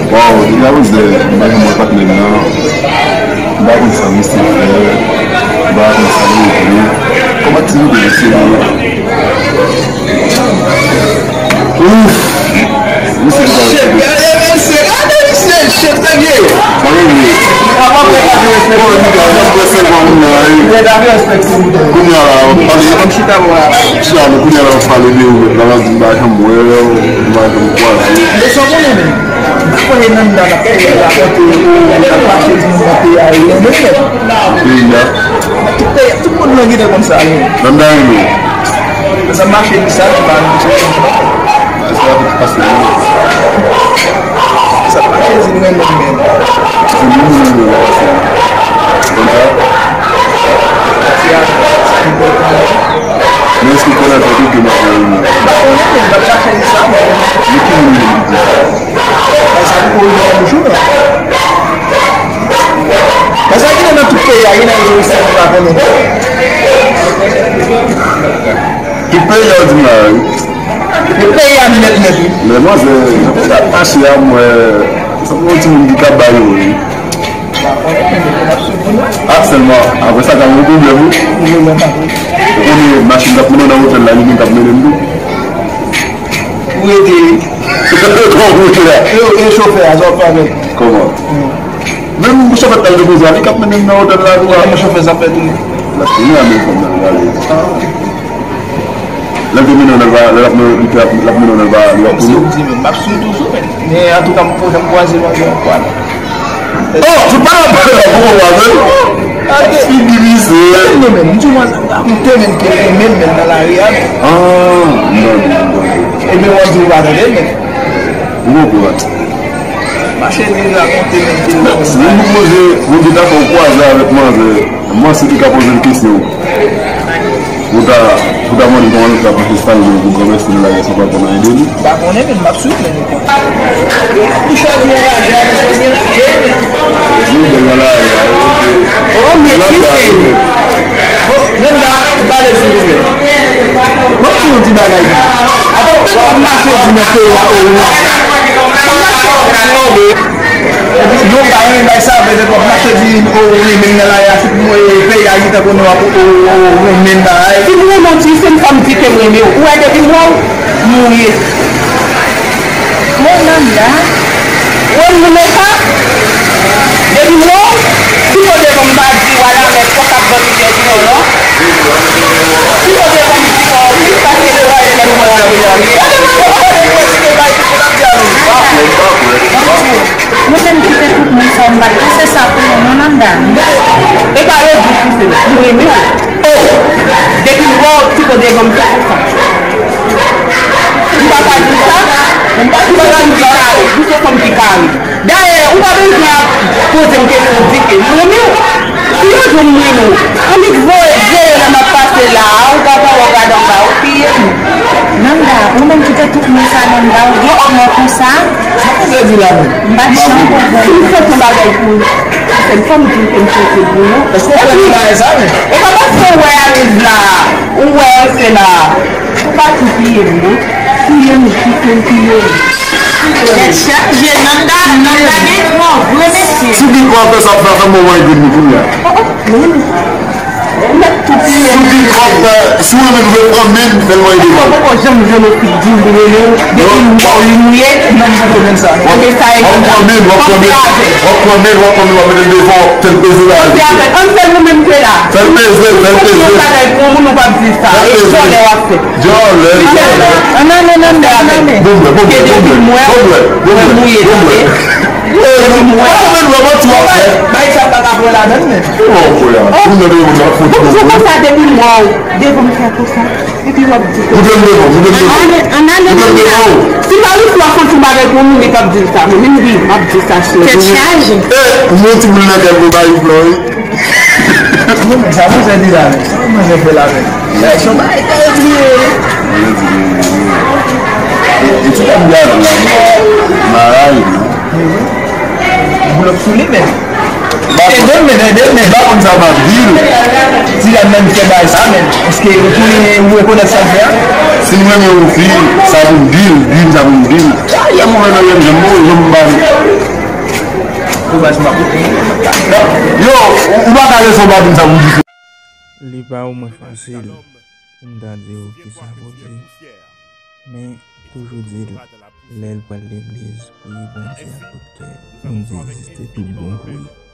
Wow, that was the Magnum apartment now. Back in San Mystic Fair, back in San Louis. Come back to the city. Oof! This is seulement après ça quand vous doublez vous machine d'appeler dans votre la ligne d'appeler nous oui comment vous là et chauffeur à avec comment même vous chauffeur de vous avez cap même dans votre la vous chauffeur ça fait tout la ligne à même comme la domino ne va la domino ne va mais en tout cas pour croiser quoi. Oh, tu parles pas de la c'est divisé. Non, mais tu vois, même dans la réal. Ah, non. Et bien, on dit, on va aller. Non, ma chaîne est là, si vous dites pourquoi avec moi, c'est qui a posé une question. Vous demandez comment nous avons fait ça, vous connaissez la question pour qu'on aide. Bah, on est même absolu. Yo kaya nila sabi na kung nakasabing women na laya sa paya kita ko na women na ay hindi mo mo system family ke women uwa de mo muye mo nanda won mo ka de mo tipo de bombardí wala me poka body de no tipo de bombardí ko pa que de wala de mo mungkin kita tuh mensambar sesuatu yang menandang. Kalau difficile, ini oh, jadi wow tipo de gompa. Mbak kita, mbak kita bisa komplikasi. Dah, udah bisa posing ke posisi. Mungkin dia jumino. Kami boleh nama pasti lah. Udah tahu kadang tahu dia. Nanda, mungkin kita tuh misalnya tahu dia mau kusang. Saya bilang, mbak siapa? Kita sebagai pun. Kan mungkin itu dulu. Tapi kita sana. Kalau semua is uang sena. Pasti dia ni. Dia mesti. Je Nanda ni mau gue mesti. Sudah kau apa sampai kamu mau ikut bukunya? Sudah kau sudah menurut komen dan mau ikut. Kau jangan jangan pergi dulu. Jadi mau lihat nanti komen saya. Oke saya. Komen before terpesi lah. Antar moment kira. Terpesi. Kita kamu lupa bisa. Jole. Itu kan biar marah belum sulit deh. Dia bangun sama biru. Tidak mencoba sama. Meski itu pun nak saja. Si moi-même une fille, ça vous dit, ça vous dit. Il y a un moment où je yo, on va aller sur le ça vous dit. Li pa ou moins facile pour me dire qui ça veut dire. Mais toujours dire, l'aile pour l'église, pour y penser à tout cœur, on dit exister tout bon pour lui.